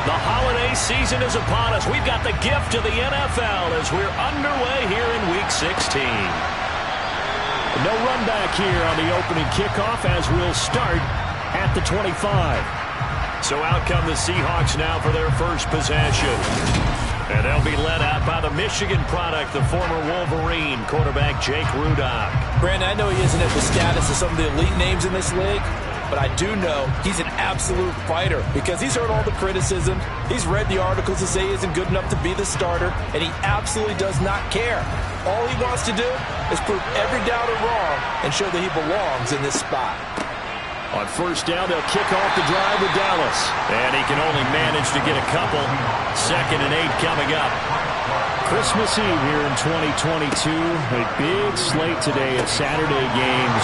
The holiday season is upon us. We've got the gift of the NFL as we're underway here in Week 16. No run back here on the opening kickoff as we'll start at the 25. So out come the Seahawks now for their first possession. And they'll be led out by the Michigan product, the former Wolverine quarterback Jake Rudock. Brandon, I know he isn't at the status of some of the elite names in this league, but I do know he's an absolute fighter because he's heard all the criticism. He's read the articles that say he isn't good enough to be the starter, and he absolutely does not care. All he wants to do is prove every doubter wrong and show that he belongs in this spot. On first down, they'll kick off the drive with Dallas. And he can only manage to get a couple. 2nd and 8 coming up. Christmas Eve here in 2022. A big slate today of Saturday games.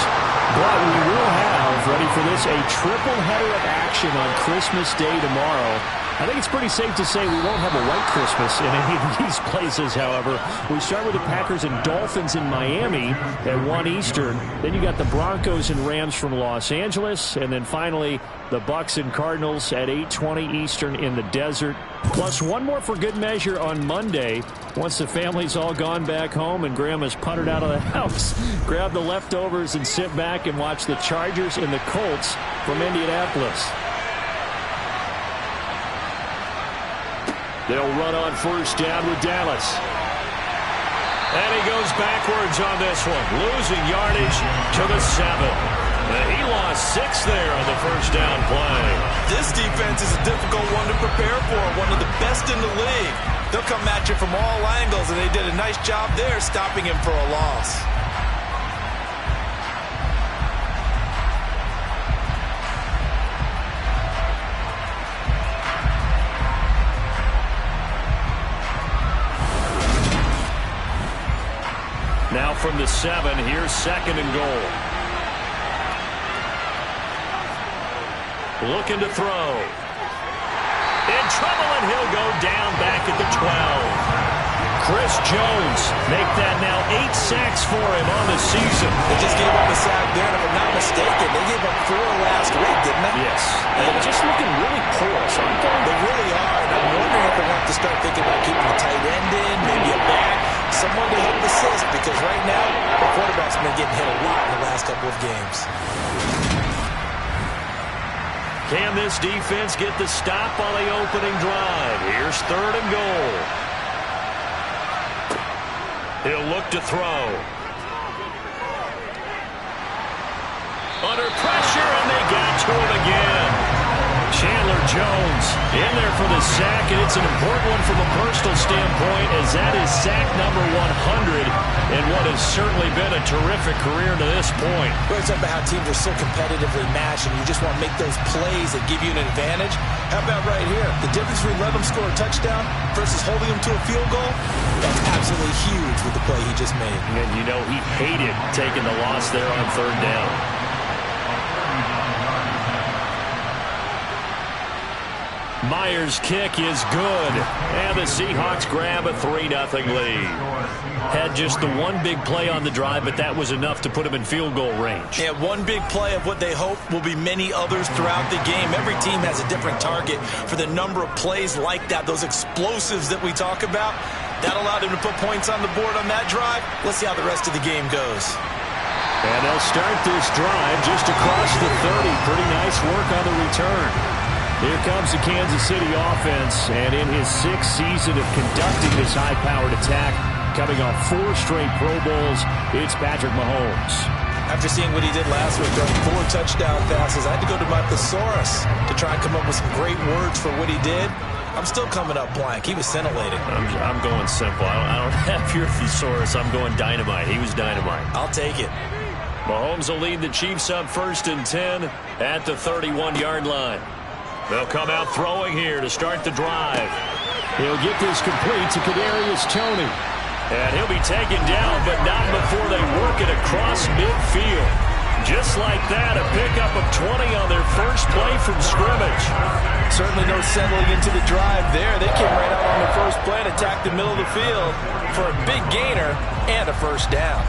But we will have, ready for this, a triple header of action on Christmas Day tomorrow. I think it's pretty safe to say we won't have a white Christmas in any of these places, however. We start with the Packers and Dolphins in Miami at 1 Eastern. Then you got the Broncos and Rams from Los Angeles. And then finally, the Bucs and Cardinals at 8:20 Eastern in the desert. Plus one more for good measure on Monday. Once the family's all gone back home and Grandma's puttered out of the house, grab the leftovers and sit back and watch the Chargers and the Colts from Indianapolis. They'll run on first down with Dallas. And he goes backwards on this one, losing yardage to the 7. He lost 6 there on the first down play. This defense is a difficult one to prepare for, one of the best in the league. They'll come at you from all angles, and they did a nice job there stopping him for a loss. Now from the 7, here's 2nd and goal. Looking to throw. In trouble, and he'll go down back at the 12. Chris Jones make that now 8 sacks for him on the season. They just gave up a sack there, and if I'm not mistaken, they gave up 4 last week, didn't they? Yes. And just looking really porous, aren't they? They really are, and I'm wondering if they want to start thinking about keeping the tight end in, maybe a back, someone to help assist, because right now, the quarterback's been getting hit a lot in the last couple of games. Can this defense get the stop on the opening drive? Here's 3rd and goal. He'll look to throw. Under pressure, and they got to him again. Chandler Jones in there for the sack, and it's an important one from a personal standpoint, as that is sack number 100 in what has certainly been a terrific career to this point. We're talking about how teams are so competitively matched, and you just want to make those plays that give you an advantage. How about right here? The difference between letting them score a touchdown versus holding them to a field goal, that's absolutely huge with the play he just made. And you know he hated taking the loss there on 3rd down. Myers' kick is good, and the Seahawks grab a 3-0 lead. Had just the one big play on the drive, but that was enough to put him in field goal range. Yeah, one big play of what they hope will be many others throughout the game. Every team has a different target for the number of plays like that, those explosives that we talk about. That allowed him to put points on the board on that drive. Let's see how the rest of the game goes. And they'll start this drive just across the 30. Pretty nice work on the return. Here comes the Kansas City offense, and in his 6th season of conducting this high-powered attack, coming off 4 straight Pro Bowls, it's Patrick Mahomes. After seeing what he did last week, throwing 4 touchdown passes, I had to go to my thesaurus to try and come up with some great words for what he did. I'm still coming up blank. He was scintillating. I'm going simple. I don't have your thesaurus. I'm going dynamite. He was dynamite. I'll take it. Mahomes will lead the Chiefs up 1st and 10 at the 31-yard line. They'll come out throwing here to start the drive. He'll get this complete to Kadarius Toney. And he'll be taken down, but not before they work it across midfield. Just like that, a pickup of 20 on their first play from scrimmage. Certainly no settling into the drive there. They came right out on the first play and attacked the middle of the field for a big gainer and a first down.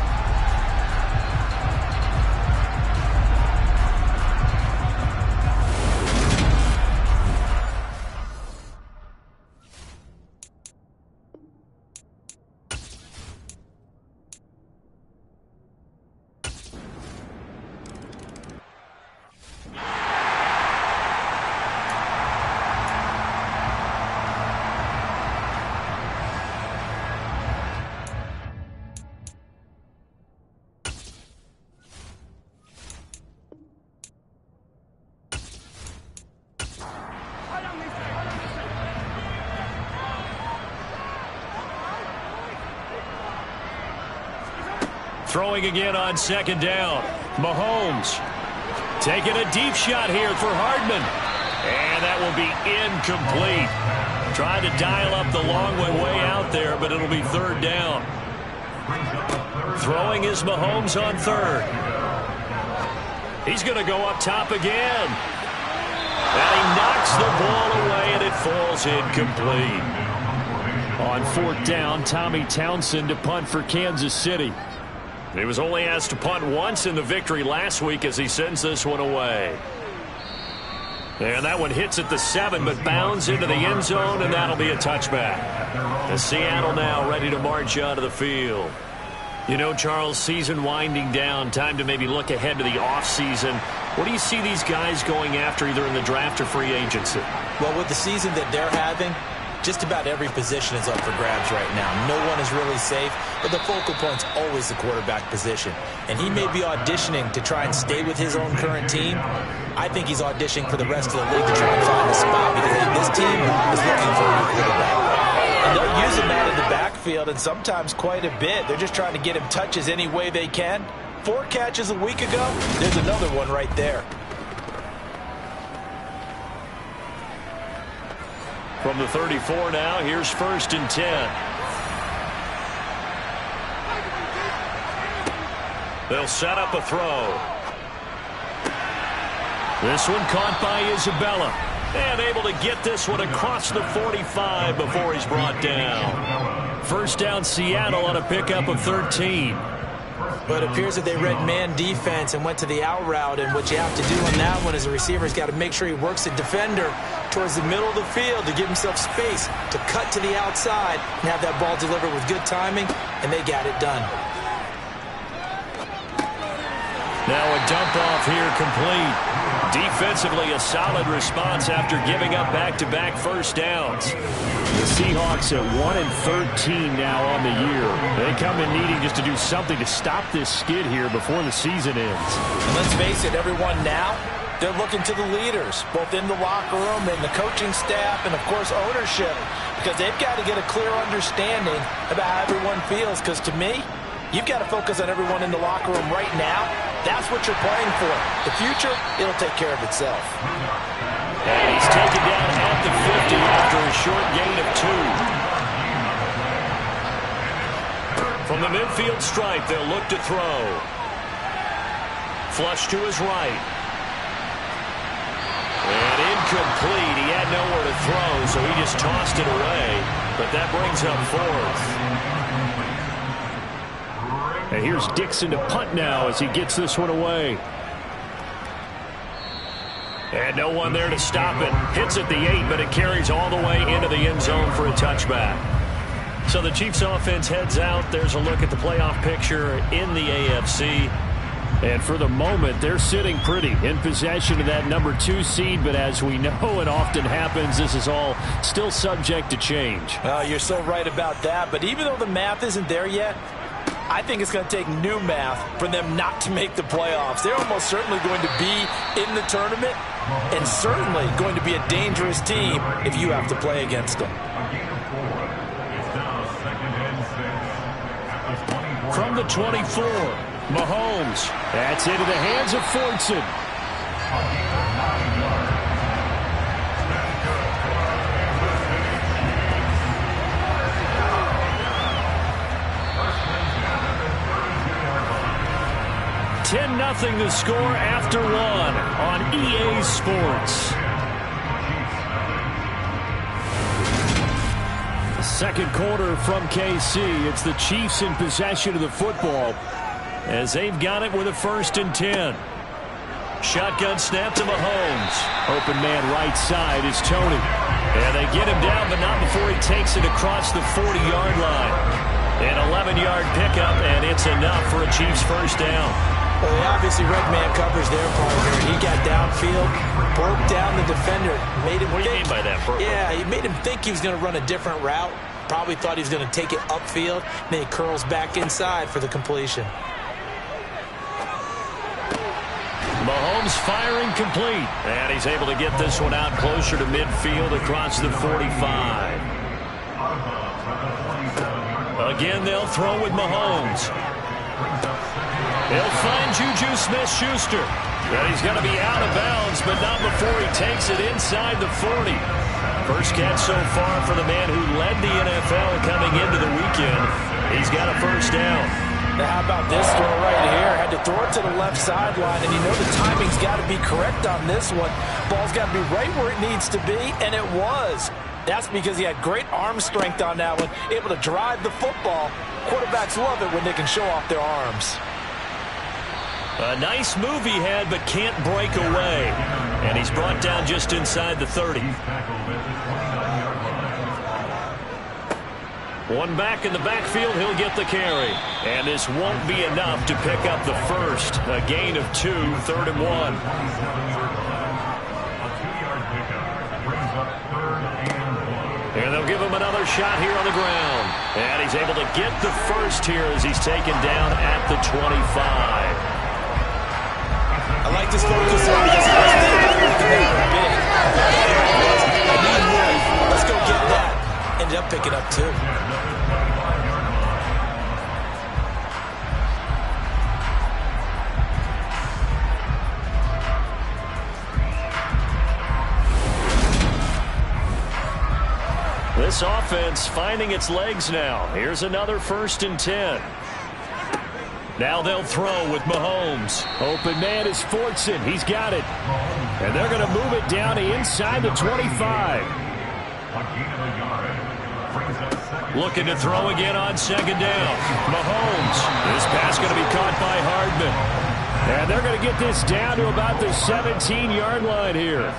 Throwing again on second down. Mahomes taking a deep shot here for Hardman. And that will be incomplete. Trying to dial up the long way out there, but it'll be third down. Throwing is Mahomes on third. He's going to go up top again. And he knocks the ball away, and it falls incomplete. On fourth down, Tommy Townsend to punt for Kansas City. He was only asked to punt once in the victory last week as he sends this one away. And that one hits at the 7, but bounds into the end zone, and that'll be a touchback. The Seattle now ready to march out of the field. You know, Charles, season winding down, time to maybe look ahead to the offseason. What do you see these guys going after either in the draft or free agency? Well, with the season that they're having, just about every position is up for grabs right now. No one is really safe, but the focal point's always the quarterback position. And he may be auditioning to try and stay with his own current team. I think he's auditioning for the rest of the league to try and find a spot because this team is looking for a new quarterback. And they'll use him out of the backfield, and sometimes quite a bit. They're just trying to get him touches any way they can. 4 catches a week ago, there's another one right there. From the 34 now, here's 1st and 10. They'll set up a throw. This one caught by Isabella. And able to get this one across the 45 before he's brought down. First down, Seattle on a pickup of 13. But it appears that they read man defense and went to the out route, and what you have to do on that one is the receiver's got to make sure he works the defender towards the middle of the field to give himself space to cut to the outside and have that ball delivered with good timing, and they got it done. Now a dump off here complete. Defensively, a solid response after giving up back-to-back first downs. The Seahawks at 1-13 now on the year. They come in needing just to do something to stop this skid here before the season ends. And let's face it, everyone now, they're looking to the leaders, both in the locker room and the coaching staff and, of course, ownership, because they've got to get a clear understanding about how everyone feels, because to me, you've got to focus on everyone in the locker room right now. That's what you're playing for. The future, it'll take care of itself. And he's taken down at the 50 after a short gain of 2. From the midfield stripe, they'll look to throw. Flush to his right. And incomplete. He had nowhere to throw, so he just tossed it away. But that brings up 4th. And here's Dixon to punt now as he gets this one away. And no one there to stop it. Hits at the 8, but it carries all the way into the end zone for a touchback. So the Chiefs offense heads out. There's a look at the playoff picture in the AFC. And for the moment, they're sitting pretty in possession of that number 2 seed. But as we know, it often happens, this is all still subject to change. Well, you're so right about that. But even though the math isn't there yet, I think it's going to take new math for them not to make the playoffs. They're almost certainly going to be in the tournament and certainly going to be a dangerous team if you have to play against them. From the 24, Mahomes. That's into the hands of Fortson. Nothing the score after 1 on EA Sports. Second quarter from KC. It's the Chiefs in possession of the football as they've got it with a 1st and 10. Shotgun snap to Mahomes. Open man right side is Tony. And they get him down, but not before he takes it across the 40-yard line. An 11-yard pickup, and it's enough for a Chiefs first down. Well, they obviously red man coverage their partner. He got downfield, broke down the defender, made him What do you mean by that? Yeah, he made him think he was going to run a different route. Probably thought he was going to take it upfield. Then he curls back inside for the completion. Mahomes firing complete. And he's able to get this one out closer to midfield across the 45. Again, they'll throw with Mahomes. He'll find Juju Smith-Schuster. But he's going to be out of bounds, but not before he takes it inside the 40. First catch so far for the man who led the NFL coming into the weekend. He's got a first down. Now how about this throw right here? Had to throw it to the left sideline, and you know the timing's got to be correct on this one. Ball's got to be right where it needs to be, and it was. That's because he had great arm strength on that one, able to drive the football. Quarterbacks love it when they can show off their arms. A nice move he had, but can't break away. And he's brought down just inside the 30. One back in the backfield, he'll get the carry. And this won't be enough to pick up the first. A gain of 2, 3rd and 1. And they'll give him another shot here on the ground. And he's able to get the first here as he's taken down at the 25. I like this focus on this first thing. Big. I need move. Let's go get that. Ended up picking up 2. This offense finding its legs now. Here's another 1st and 10. Now they'll throw with Mahomes. Open man is Fortson. He's got it. And they're going to move it down inside the 25. Looking to throw again on 2nd down. Mahomes. This pass going to be caught by Hardman. And they're going to get this down to about the 17-yard line here.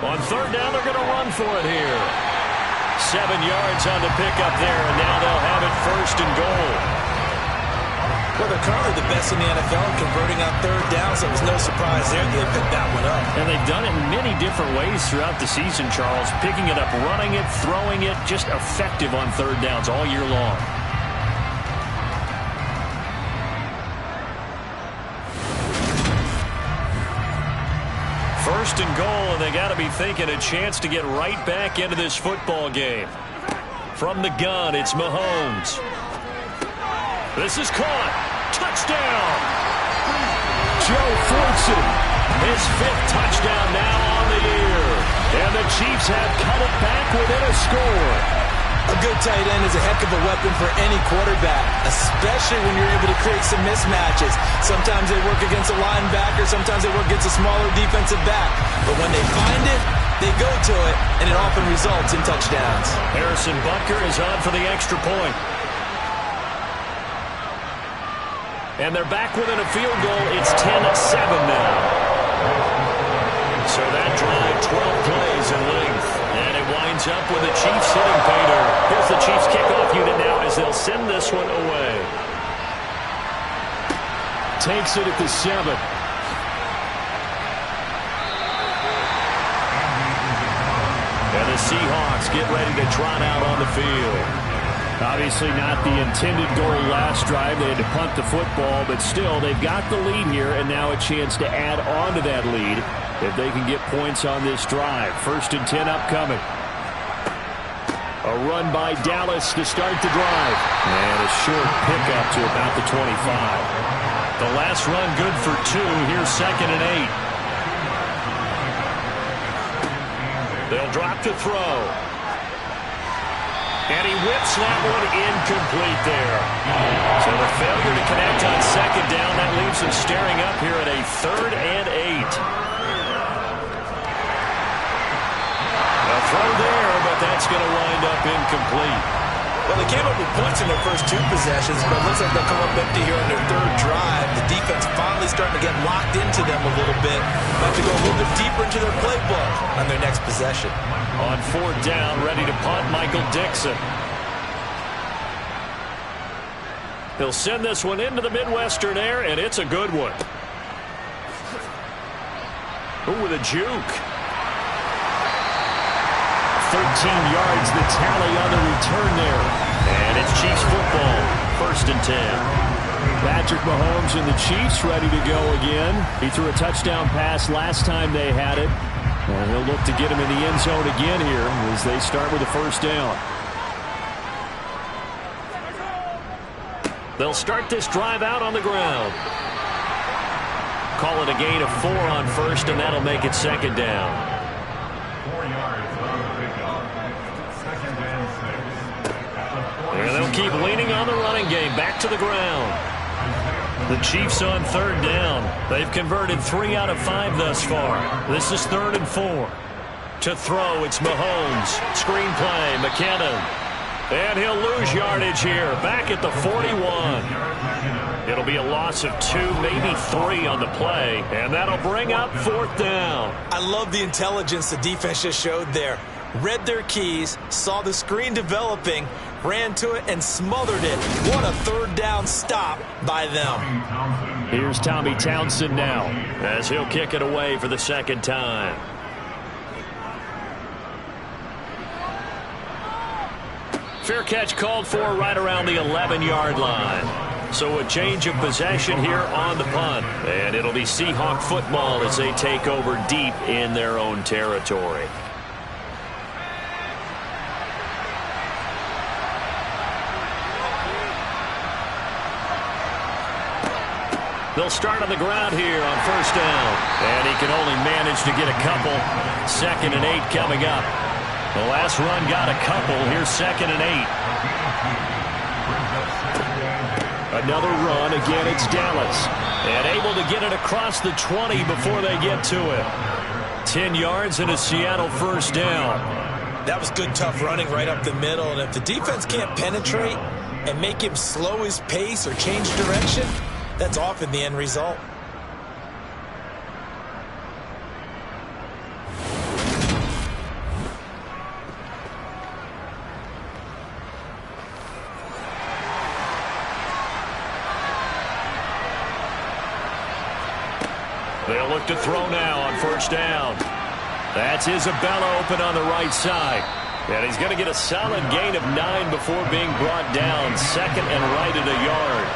On 3rd down, they're going to run for it here. 7 yards on the pickup there, and now they'll have it 1st and goal. Well, they're currently the best in the NFL in converting on 3rd down, so it was no surprise there they picked that one up. And they've done it in many different ways throughout the season, Charles. Picking it up, running it, throwing it, just effective on 3rd downs all year long. First and goal, and they got to be thinking a chance to get right back into this football game. From the gun, it's Mahomes. This is caught. Touchdown. Joe Fortson, his 5th touchdown now on the year. And the Chiefs have cut it back within a score. A good tight end is a heck of a weapon for any quarterback, especially when you're able to create some mismatches. Sometimes they work against a linebacker, sometimes they work against a smaller defensive back. But when they find it, they go to it, and it often results in touchdowns. Harrison Butker is on for the extra point. And they're back within a field goal. It's 10-7 now. So that drive, 12 plays in length. And it winds up with the Chiefs hitting pay dirt. Here's the Chiefs kickoff unit now as they'll send this one away. Takes it at the 7. And the Seahawks get ready to trot out on the field. Obviously not the intended goal last drive. They had to punt the football, but still they've got the lead here and now a chance to add on to that lead if they can get points on this drive. 1st and 10 upcoming. A run by Dallas to start the drive. And a short pickup to about the 25. The last run good for 2. Here's 2nd and 8. They'll drop to throw. And he whips that one incomplete there. So the failure to connect on 2nd down, that leaves him staring up here at a 3rd and 8. A throw there, but that's going to wind up incomplete. Well, they came up with points in their first 2 possessions, but it looks like they'll come up empty here on their 3rd drive. The defense finally starting to get locked into them a little bit. Have to go a little bit deeper into their playbook on their next possession. On 4th down, ready to punt, Michael Dixon. He'll send this one into the Midwestern air, and it's a good one. Ooh, with a juke. 13 yards, the tally on the return there. And it's Chiefs football, 1st and 10. Patrick Mahomes and the Chiefs ready to go again. He threw a touchdown pass last time they had it. And he'll look to get him in the end zone again here as they start with a first down. They'll start this drive out on the ground. Call it a gain of 4 on first, and that'll make it second down. 4 yards on the pickup. Second and 6. And they'll keep leaning on the running game. Back to the ground. The Chiefs on third down. They've converted 3 out of 5 thus far. This is 3rd and 4. To throw, it's Mahomes. Screen play, McKinnon. And he'll lose yardage here. Back at the 41. It'll be a loss of 2, maybe 3 on the play. And that'll bring up 4th down. I love the intelligence the defense just showed there. Read their keys, saw the screen developing, ran to it, and smothered it. What a 3rd down stop by them. Here's Tommy Townsend now as he'll kick it away for the 2nd time. Fair catch called for right around the 11-yard line. So a change of possession here on the punt. And it'll be Seahawk football as they take over deep in their own territory. They'll start on the ground here on first down. And he can only manage to get a couple. 2nd and 8 coming up. The last run got a couple. Here's 2nd and 8. Another run. Again, it's Dallas. And able to get it across the 20 before they get to it. 10 yards and a Seattle first down. That was good, tough running right up the middle. And if the defense can't penetrate and make him slow his pace or change direction, that's often the end result. They'll look to throw now on first down. That's Isabella open on the right side. And he's going to get a solid gain of 9 before being brought down. 2nd and right at a yard.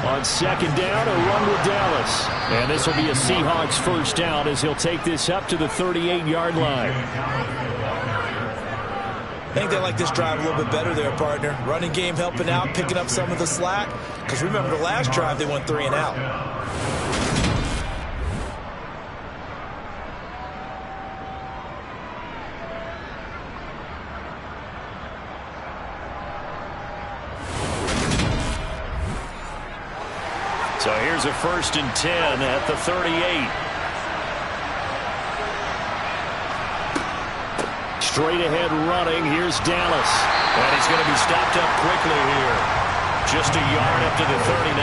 On 2nd down, a run with Dallas. And this will be a Seahawks first down as he'll take this up to the 38-yard line. I think they like this drive a little bit better there, partner. Running game helping out, picking up some of the slack. Because remember the last drive, they went 3 and out. So here's a 1st and 10 at the 38. Straight ahead running. Here's Dallas. And he's going to be stopped up quickly here. Just a yard up to the 39.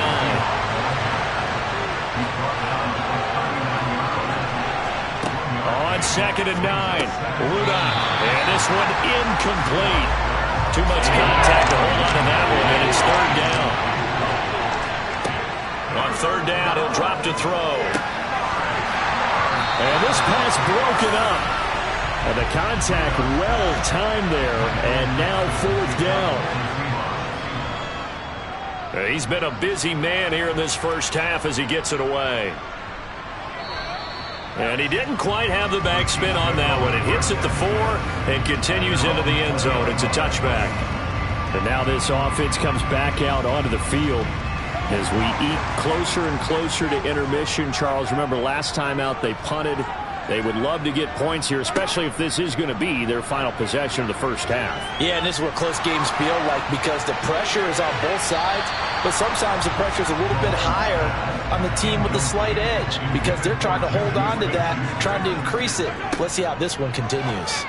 On 2nd and 9. Rudolph. And this one incomplete. Too much contact to hold on to that one, and it's 3rd down. On 3rd down, he'll drop to throw. And this pass broken up. And the contact well timed there. And now 4th down. He's been a busy man here in this first half as he gets it away. And he didn't quite have the backspin on that one. It hits at the 4 and continues into the end zone. It's a touchback. And now this offense comes back out onto the field. As we eat closer and closer to intermission. Charles, remember last time out they punted. They would love to get points here, especially if this is going to be their final possession of the first half. Yeah, and this is what close games feel like because the pressure is on both sides, but sometimes the pressure is a little bit higher on the team with the slight edge because they're trying to hold on to that, trying to increase it. Let's see how this one continues.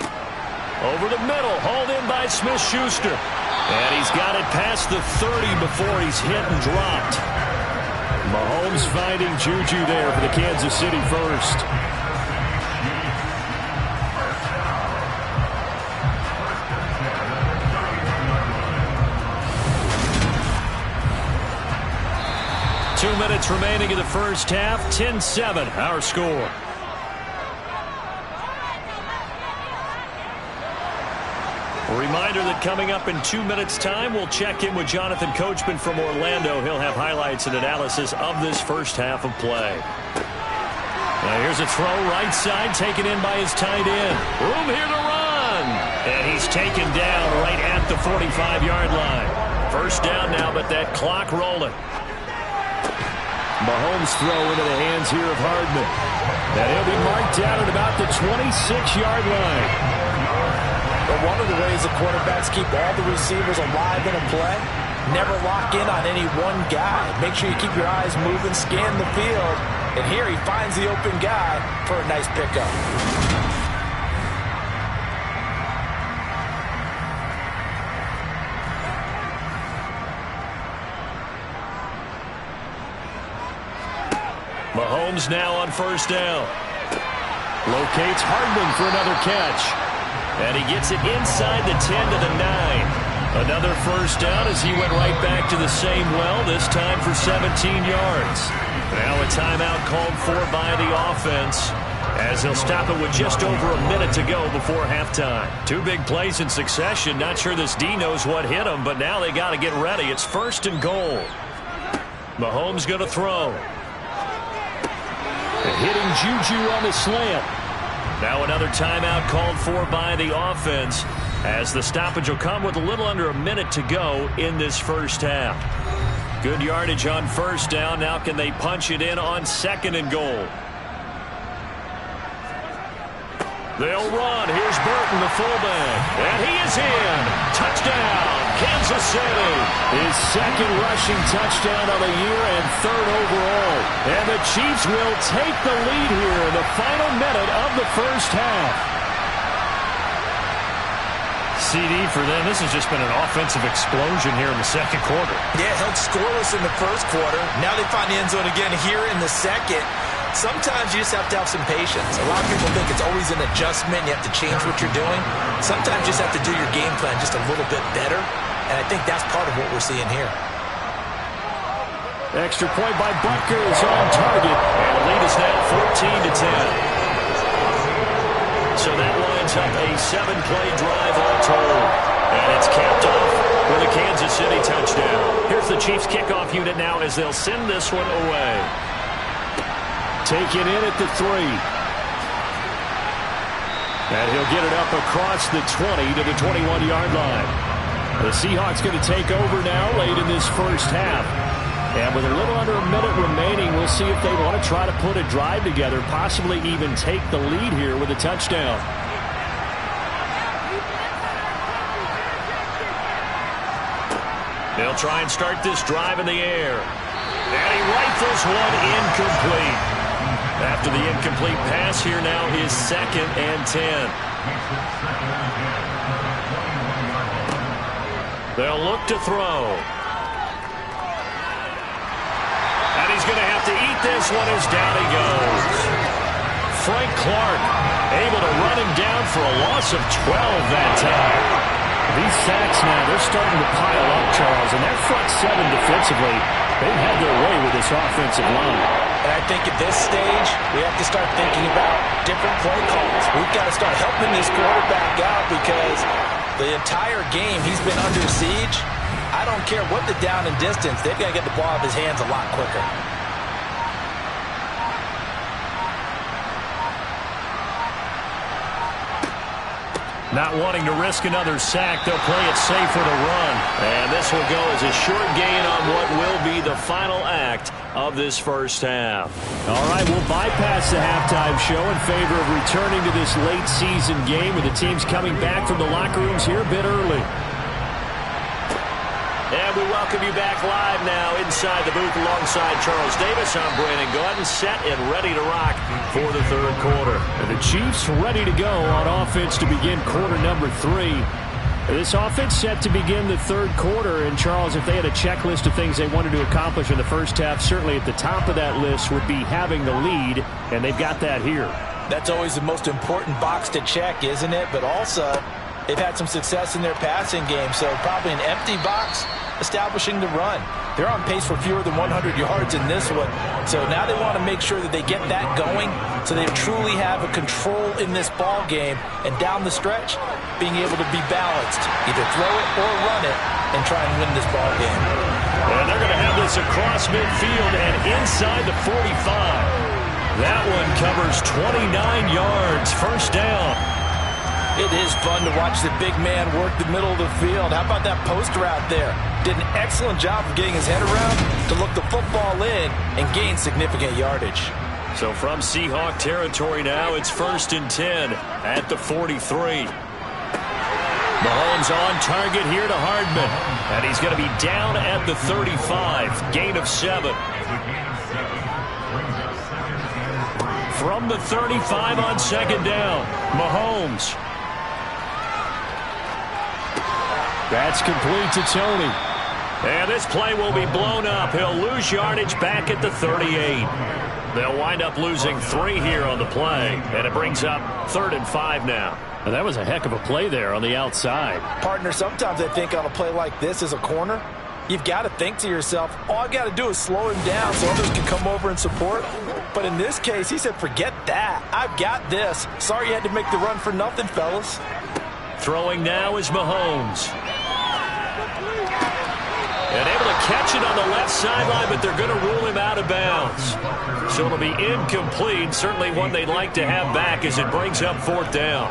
Over the middle, hauled in by Smith-Schuster. And he's got it past the 30 before he's hit and dropped. Mahomes finding Juju there for the Kansas City first. Two minutes remaining in the first half. 10-7, our score. A reminder that coming up in 2 minutes' time, we'll check in with Jonathan Coachman from Orlando. He'll have highlights and analysis of this first half of play. Now here's a throw right side, taken in by his tight end. Room here to run. And he's taken down right at the 45-yard line. First down now, but that clock rolling. Mahomes throw into the hands here of Hardman. And he'll be marked down at about the 26-yard line. But one of the ways the quarterbacks keep all the receivers alive in a play, never lock in on any one guy. Make sure you keep your eyes moving, scan the field. And here he finds the open guy for a nice pickup. Mahomes now on first down. Locates Hardman for another catch. And he gets it inside the 10 to the 9. Another first down as he went right back to the same well, this time for 17 yards. Now a timeout called for by the offense as he'll stop it with just over a minute to go before halftime. 2 big plays in succession. Not sure this D knows what hit him, but now they got to get ready. It's first and goal. Mahomes going to throw. Hitting Juju on the slant. Now another timeout called for by the offense as the stoppage will come with a little under a minute to go in this first half. Good yardage on first down. Now can they punch it in on second and goal? They'll run. Here's Burton, the fullback. And he is in. Touchdown, Kansas City. His second rushing touchdown of the year and third overall. And the Chiefs will take the lead here in the final minute of the first half. CD for them. This has just been an offensive explosion here in the second quarter. Yeah, held scoreless in the first quarter. Now they find the end zone again here in the second. Sometimes you just have to have some patience. A lot of people think it's always an adjustment. You have to change what you're doing. Sometimes you just have to do your game plan just a little bit better. And I think that's part of what we're seeing here. Extra point by Butker is on target. And the lead is now 14-10. So that lines up a 7-play drive all told. And it's capped off with a Kansas City touchdown. Here's the Chiefs kickoff unit now as they'll send this one away. Take it in at the 3. And he'll get it up across the 20 to the 21-yard line. The Seahawks going to take over now late in this first half. And with a little under a minute remaining, we'll see if they want to try to put a drive together, possibly even take the lead here with a touchdown. They'll try and start this drive in the air. And he rifles one incomplete. After the incomplete pass, here now is 2nd and 10. They'll look to throw. And he's going to have to eat this one as down he goes. Frank Clark able to run him down for a loss of 12 that time. These sacks now, they're starting to pile up, Charles, and that front 7 defensively, they've had their way with this offensive line. And I think at this stage, we have to start thinking about different play calls. We've got to start helping this quarterback out because the entire game he's been under siege. I don't care what the down and distance, they've got to get the ball out of his hands a lot quicker. Not wanting to risk another sack, they'll play it safe with a run. And this will go as a short gain on what will be the final act of this first half. All right, we'll bypass the halftime show in favor of returning to this late season game with the teams coming back from the locker rooms here a bit early. And we welcome you back live now inside the booth alongside Charles Davis. I'm Brandon Gordon, set and ready to rock for the third quarter. And the Chiefs ready to go on offense to begin quarter number 3. This offense set to begin the third quarter. And, Charles, if they had a checklist of things they wanted to accomplish in the first half, certainly at the top of that list would be having the lead, and they've got that here. That's always the most important box to check, isn't it? But also, they've had some success in their passing game, so probably an empty box establishing the run. They're on pace for fewer than 100 yards in this one. So now they want to make sure that they get that going so they truly have a control in this ball game. And down the stretch, being able to be balanced. Either throw it or run it and try and win this ball game. And they're going to have this across midfield and inside the 45. That one covers 29 yards. First down. It is fun to watch the big man work the middle of the field. How about that post route there? Did an excellent job of getting his head around to look the football in and gain significant yardage. So from Seahawk territory now, it's 1st and 10 at the 43. Mahomes on target here to Hardman. And he's going to be down at the 35. Gain of 7. From the 35 on 2nd down, Mahomes. That's complete to Tony. And this play will be blown up. He'll lose yardage back at the 38. They'll wind up losing 3 here on the play. And it brings up 3rd and 5 now. And that was a heck of a play there on the outside. Partner, sometimes I think on a play like this as a corner, you've got to think to yourself, all I've got to do is slow him down so others can come over and support. But in this case, he said, forget that. I've got this. Sorry you had to make the run for nothing, fellas. Throwing now is Mahomes. And able to catch it on the left sideline, but they're going to rule him out of bounds. So it'll be incomplete. Certainly one they'd like to have back as it brings up 4th down.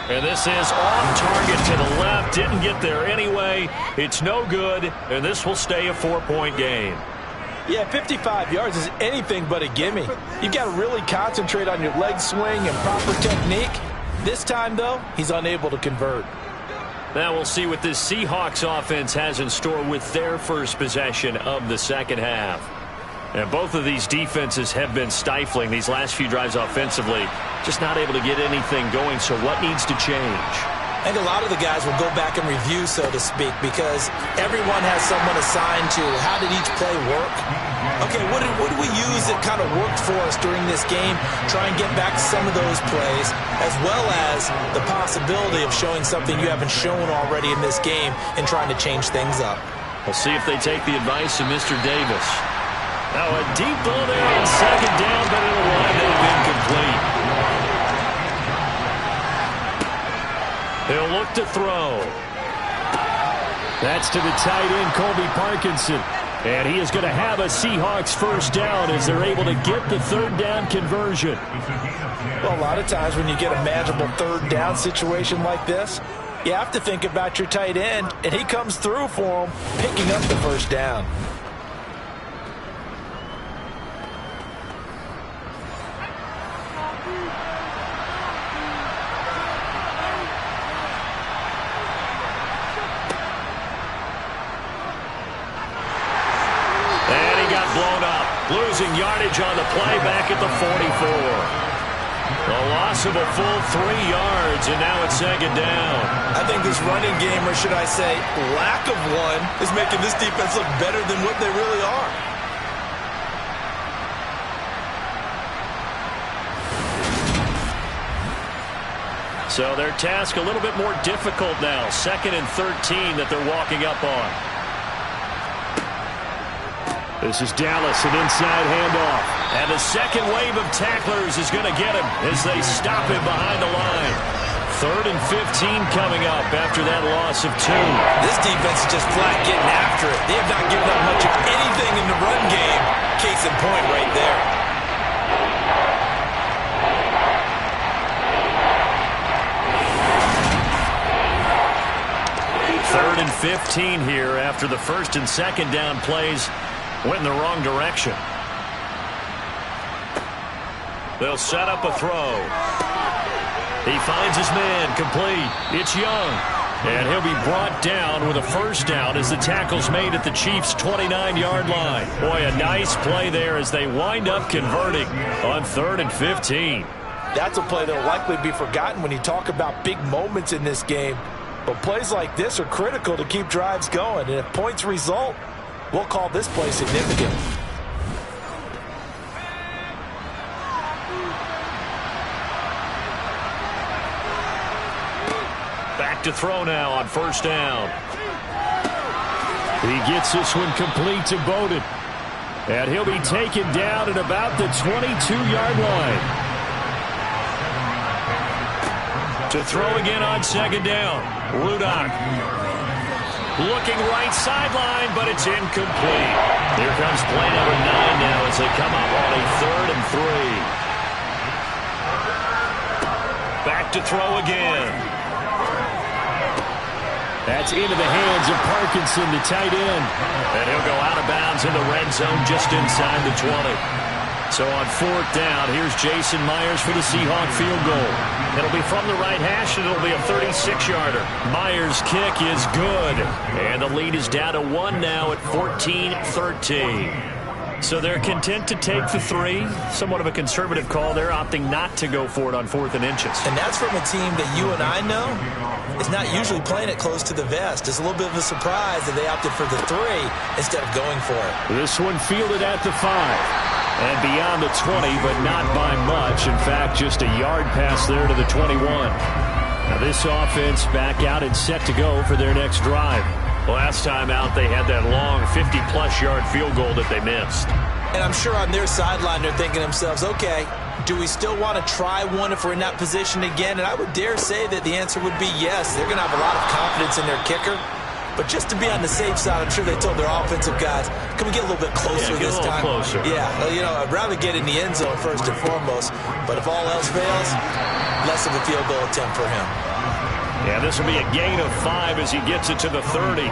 And this is off target to the left. Didn't get there anyway. It's no good, and this will stay a 4-point game. Yeah, 55 yards is anything but a gimme. You've got to really concentrate on your leg swing and proper technique. This time, though, he's unable to convert. Now we'll see what this Seahawks offense has in store with their first possession of the second half. And both of these defenses have been stifling these last few drives offensively. Just not able to get anything going, so what needs to change? I think a lot of the guys will go back and review, so to speak, because everyone has someone assigned to how did each play work. Okay, what did we use that kind of worked for us during this game? Try and get back to some of those plays, as well as the possibility of showing something you haven't shown already in this game and trying to change things up. We'll see if they take the advice of Mr. Davis. Now a deep ball there on 2nd down, but it'll wind up incomplete. He'll look to throw. That's to the tight end, Colby Parkinson. And he is going to have a Seahawks first down as they're able to get the 3rd down conversion. Well, a lot of times when you get a manageable 3rd down situation like this, you have to think about your tight end, and he comes through for him, picking up the first down. Losing yardage on the play back at the 44. A loss of a full 3 yards, and now it's 2nd down. I think this running game, or should I say lack of one, is making this defense look better than what they really are. So their task a little bit more difficult now. 2nd and 13 that they're walking up on. This is Dallas, an inside handoff. And the second wave of tacklers is going to get him as they stop him behind the line. 3rd and 15 coming up after that loss of 2. This defense is just flat getting after it. They have not given up much of anything in the run game. Case in point right there. 3rd and 15 here after the 1st and 2nd down plays went in the wrong direction. They'll set up a throw. He finds his man, complete. It's Young. And he'll be brought down with a first down as the tackle's made at the Chiefs' 29-yard line. Boy, a nice play there as they wind up converting on 3rd and 15. That's a play that will likely be forgotten when you talk about big moments in this game. But plays like this are critical to keep drives going. And if points result, we'll call this play significant. Back to throw now on first down. He gets this one complete to Bowden. And he'll be taken down at about the 22-yard line. To throw again on second down. Rudock. Looking right sideline, but it's incomplete. Here comes play number 9 now as they come up on a 3rd and 3. Back to throw again. That's into the hands of Parkinson, the tight end. And he'll go out of bounds in the red zone just inside the 20. So on 4th down, here's Jason Myers for the Seahawk field goal. It'll be from the right hash, and it'll be a 36-yarder. Myers' kick is good. And the lead is down to 1 now at 14-13. So they're content to take the 3. Somewhat of a conservative call. They're opting not to go for it on 4th and inches. And that's from a team that you and I know is not usually playing it close to the vest. It's a little bit of a surprise that they opted for the 3 instead of going for it. This one fielded at the 5. And beyond the 20, but not by much. In fact, just a yard pass there to the 21. Now this offense back out and set to go for their next drive. Last time out, they had that long 50-plus yard field goal that they missed. And I'm sure on their sideline, they're thinking to themselves, okay, do we still want to try one if we're in that position again? And I would dare say that the answer would be yes. They're going to have a lot of confidence in their kicker. But just to be on the safe side, I'm sure they told their offensive guys, can we get a little bit closer this time? Closer. Yeah, well, you know, I'd rather get in the end zone first and foremost. But if all else fails, less of a field goal attempt for him. Yeah, this will be a gain of 5 as he gets it to the 30.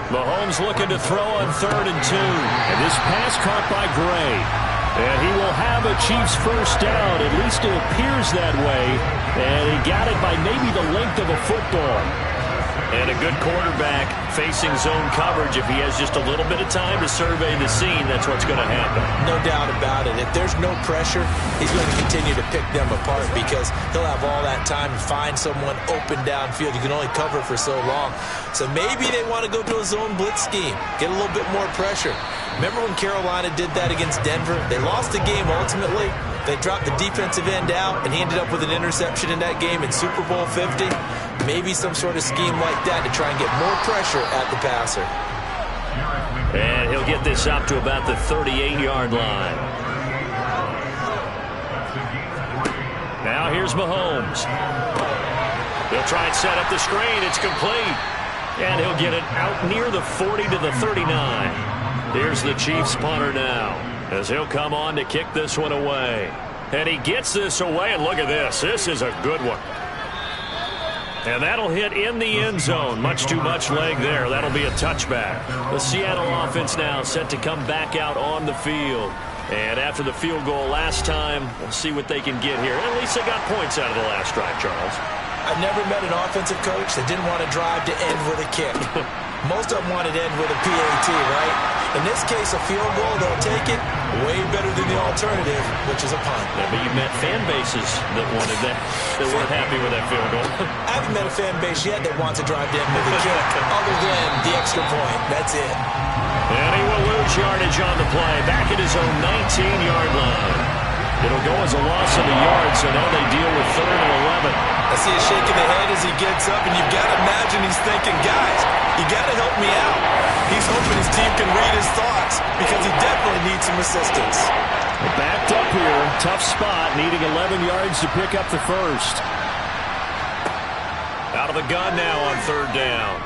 Mahomes looking to throw on 3rd and 2. And this pass caught by Gray. And he will have a Chiefs first down. At least it appears that way. And he got it by maybe the length of a football. And a good quarterback facing zone coverage. If he has just a little bit of time to survey the scene, that's what's going to happen. No doubt about it. If there's no pressure, he's going to continue to pick them apart because he'll have all that time to find someone open downfield. You can only cover for so long. So maybe they want to go to a zone blitz scheme, get a little bit more pressure. Remember when Carolina did that against Denver? They lost the game ultimately. They dropped the defensive end out, and he ended up with an interception in that game in Super Bowl 50. Maybe some sort of scheme like that to try and get more pressure at the passer. And he'll get this up to about the 38-yard line. Now here's Mahomes. He'll try and set up the screen. It's complete. And he'll get it out near the 40 to the 39. Here's the Chiefs punter now, as he'll come on to kick this one away. And he gets this away, and look at this. This is a good one. And that'll hit in the end zone. Much too much leg there. That'll be a touchback. The Seattle offense now set to come back out on the field. And after the field goal last time, we'll see what they can get here. At least they got points out of the last drive, Charles. I've never met an offensive coach that didn't want to drive to end with a kick. Most of them wanted to end with a PAT, right? In this case, a field goal, they'll take it way better than the alternative, which is a punt. Yeah, but you've met fan bases that wanted that, that weren't happy with that field goal. I haven't met a fan base yet that wants to drive to end with a kick, other than the extra point. That's it. And he will lose yardage on the play, back at his own 19-yard line. It'll go as a loss of a yard, so now they deal with 3rd and 11. I see a shake of the head as he gets up, and you've got to imagine he's thinking, guys, you got to help me out. He's hoping his team can read his thoughts because he definitely needs some assistance. Backed up here, tough spot, needing 11 yards to pick up the first. Out of the gun now on 3rd down.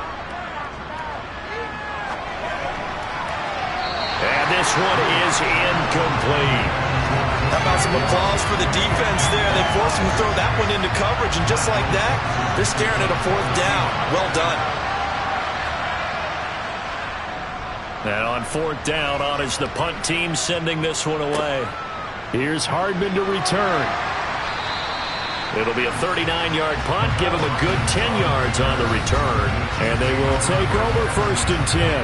And this one is incomplete. How about some applause for the defense there? They forced him to throw that one into coverage, and just like that, they're staring at a 4th down. Well done. And on 4th down, on is the punt team sending this one away. Here's Hardman to return. It'll be a 39-yard punt. Give him a good 10 yards on the return. And they will take over 1st and 10.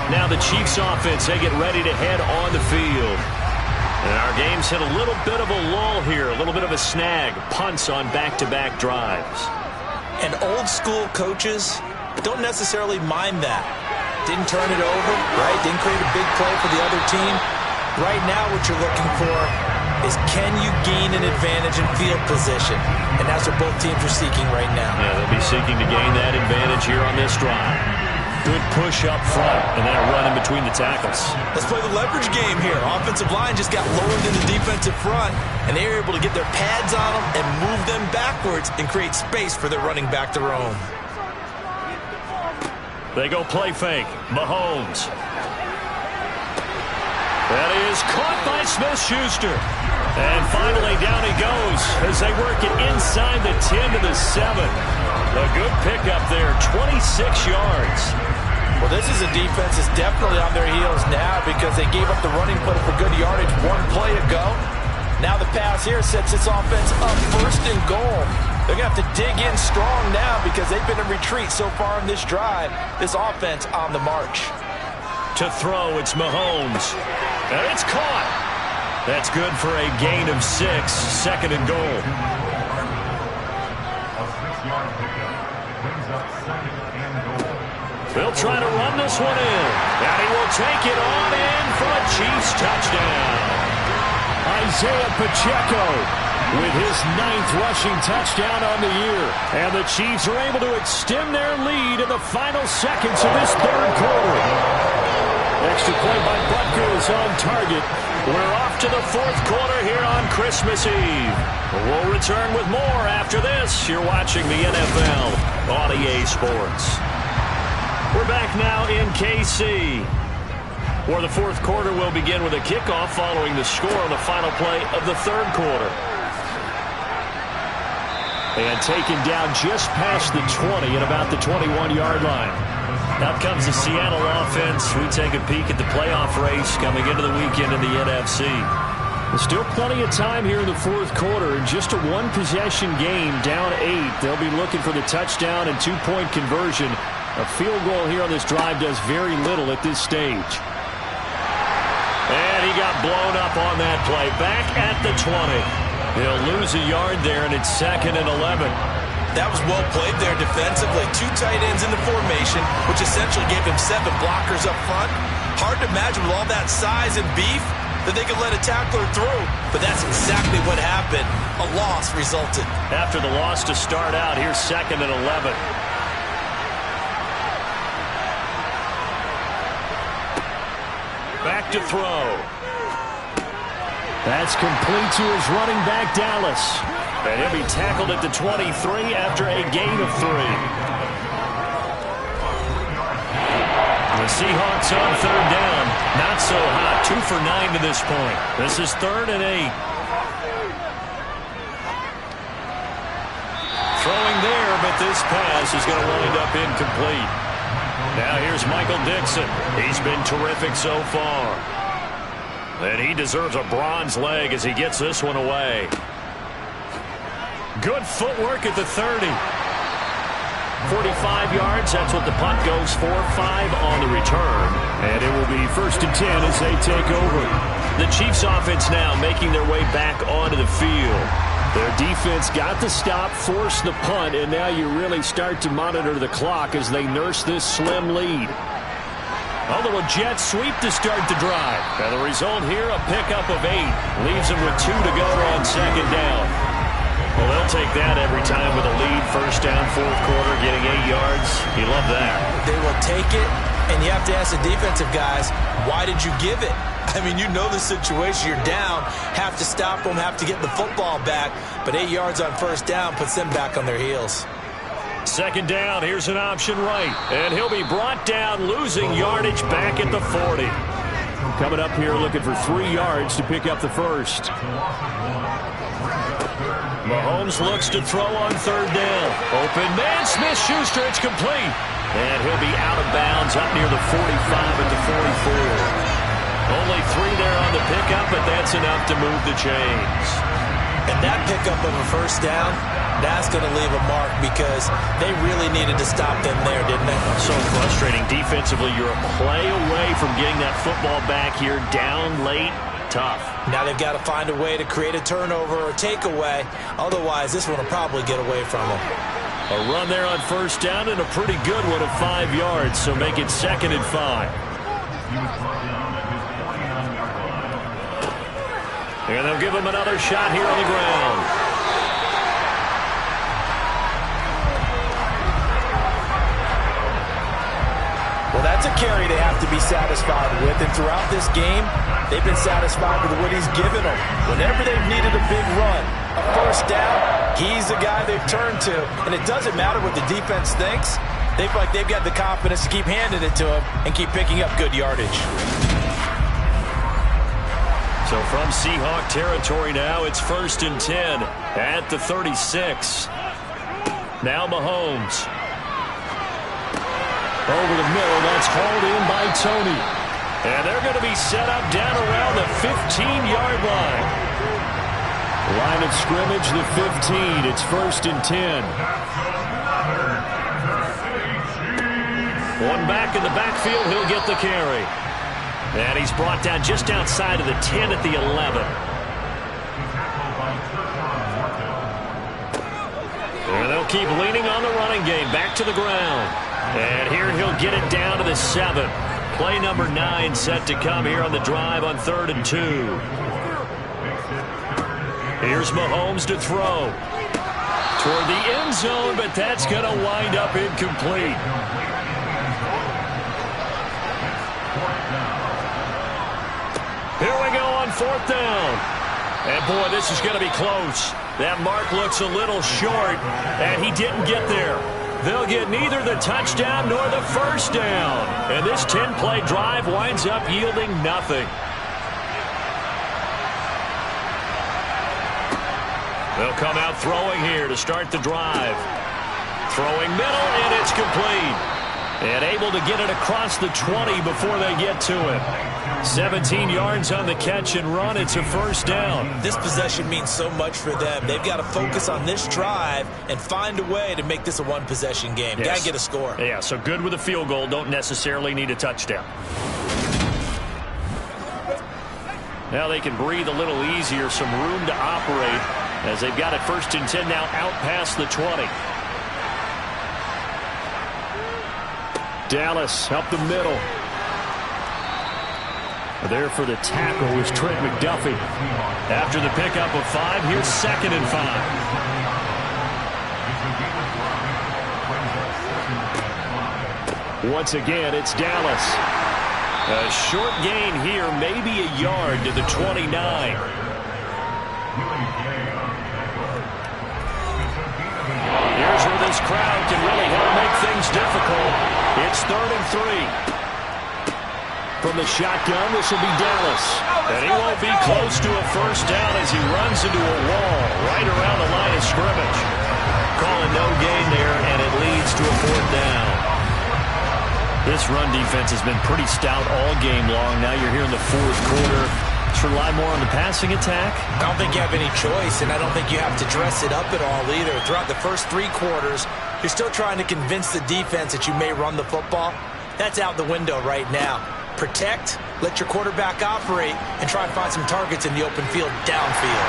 Now the Chiefs offense, they get ready to head on the field. And our game's hit a little bit of a lull here, a little bit of a snag. Punts on back-to-back drives. And old-school coaches don't necessarily mind that. Didn't turn it over, right? Didn't create a big play for the other team. Right now what you're looking for is can you gain an advantage in field position? And that's what both teams are seeking right now. Yeah, they'll be seeking to gain that advantage here on this drive. Good push up front, and then a run in between the tackles. Let's play the leverage game here. Offensive line just got lowered in the defensive front, and they were able to get their pads on them and move them backwards and create space for their running back to roam. They go play fake. Mahomes. That is caught by Smith-Schuster. And finally down he goes as they work it inside the 10 to the 7. A good pickup there, 26 yards. Well, this is a defense that's definitely on their heels now because they gave up the running play for good yardage one play ago. Now the pass here sets this offense up 1st and goal. They're going to have to dig in strong now because they've been in retreat so far in this drive. This offense on the march. To throw, it's Mahomes. And it's caught. That's good for a gain of 6, 2nd and goal. A 6-yard pickup brings up 2nd and goal. They'll try to run this one in. And he will take it on in for a Chiefs touchdown. Isaiah Pacheco with his 9th rushing touchdown on the year. And the Chiefs are able to extend their lead in the final seconds of this 3rd quarter. Extra point by Butker is on target. We're off to the 4th quarter here on Christmas Eve. We'll return with more after this. You're watching the NFL on EA Sports. We're back now in KC, where the 4th quarter will begin with a kickoff following the score on the final play of the 3rd quarter. And taken down just past the 20 at about the 21-yard line. Out comes the Seattle offense. We take a peek at the playoff race coming into the weekend in the NFC. There's still plenty of time here in the 4th quarter. In just a 1-possession game, down 8. They'll be looking for the touchdown and 2-point conversion. A field goal here on this drive does very little at this stage. And he got blown up on that play. Back at the 20. He'll lose a yard there, and it's 2nd and 11. That was well played there defensively. 2 tight ends in the formation, which essentially gave him 7 blockers up front. Hard to imagine with all that size and beef that they could let a tackler through. But that's exactly what happened. A loss resulted. After the loss to start out, here's 2nd and 11. Back to throw. That's complete to his running back, Dallas. And he'll be tackled at the 23 after a gain of 3. The Seahawks on 3rd down. Not so hot. 2 for 9 to this point. This is 3rd and 8. Throwing there, but this pass is going to wind up incomplete. Now here's Michael Dixon. He's been terrific so far. And he deserves a bronze leg as he gets this one away. Good footwork at the 30. 45 yards, that's what the punt goes for. 5 on the return. And it will be 1st and 10 as they take over. The Chiefs offense now making their way back onto the field. Their defense got the stop, forced the punt, and now you really start to monitor the clock as they nurse this slim lead. A little jet sweep to start the drive. And the result here, a pickup of 8. Leaves them with 2 to go on 2nd down. Well, they'll take that every time with a lead. 1st down, 4th quarter, getting 8 yards. You love that. They will take it, and you have to ask the defensive guys, why did you give it? I mean, you know the situation. You're down, have to stop them, have to get the football back. But 8 yards on 1st down puts them back on their heels. 2nd down, here's an option right. And he'll be brought down, losing yardage back at the 40. Coming up here looking for 3 yards to pick up the 1st. Mahomes looks to throw on 3rd down. Open man, Smith-Schuster, it's complete. And he'll be out of bounds up near the 45 at the 44. Only 3 there on the pickup, but that's enough to move the chains. And that pickup of a 1st down, that's going to leave a mark because they really needed to stop them there, didn't they? So frustrating defensively. You're a play away from getting that football back here down late. Tough. Now they've got to find a way to create a turnover or takeaway. Otherwise, this one will probably get away from them. A run there on 1st down and a pretty good one of 5 yards, so make it 2nd and 5. And they'll give him another shot here on the ground. Well, that's a carry they have to be satisfied with. And throughout this game, they've been satisfied with what he's given them. Whenever they've needed a big run, a first down, he's the guy they've turned to. And it doesn't matter what the defense thinks. They feel like they've got the confidence to keep handing it to him and keep picking up good yardage. So from Seahawk territory now, it's 1st and 10 at the 36. Now Mahomes. Over the middle, that's hauled in by Tony. And they're going to be set up down around the 15-yard line. Line of scrimmage, the 15. It's 1st and 10. One back in the backfield, he'll get the carry. And he's brought down just outside of the 10 at the 11. And they'll keep leaning on the running game. Back to the ground. And here he'll get it down to the 7. Play number 9 set to come here on the drive on 3rd and 2. Here's Mahomes to throw. Toward the end zone, but that's going to wind up incomplete. Here we go on 4th down. And, boy, this is going to be close. That mark looks a little short, and he didn't get there. They'll get neither the touchdown nor the first down. And this 10-play drive winds up yielding nothing. They'll come out throwing here to start the drive. Throwing middle, and it's complete. And able to get it across the 20 before they get to it. 17 yards on the catch and run. It's a first down. This possession means so much for them. They've got to focus on this drive and find a way to make this a one-possession game. Yes. Got to get a score. Yeah, so good with a field goal. Don't necessarily need a touchdown. Now they can breathe a little easier. Some room to operate as they've got it 1st and 10 now out past the 20. Dallas up the middle. There for the tackle was Trent McDuffie. After the pickup of 5, here's 2nd and 5. Once again, it's Dallas. A short gain here, maybe a yard to the 29. Here's where this crowd can really help make things difficult. It's 3rd and 3. From the shotgun, this will be Dallas. And he won't be close to a first down as he runs into a wall right around the line of scrimmage. Calling no gain there, and it leads to a 4th down. This run defense has been pretty stout all game long. Now you're here in the 4th quarter. Let's rely more on the passing attack. I don't think you have any choice, and I don't think you have to dress it up at all either. Throughout the first 3 quarters, you're still trying to convince the defense that you may run the football. That's out the window right now. Protect, let your quarterback operate, and try and find some targets in the open field downfield.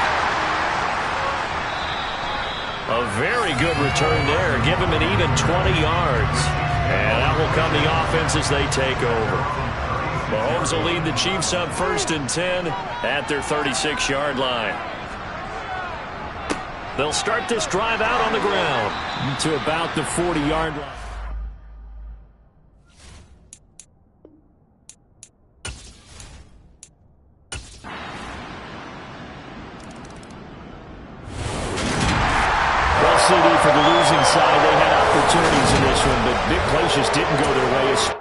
A very good return there. Give him an even 20 yards. And that will come the offense as they take over. Mahomes will lead the Chiefs up 1st and 10 at their 36-yard line. They'll start this drive out on the ground to about the 40-yard line. CD for the losing side. They had opportunities in this one, but big plays just didn't go their way.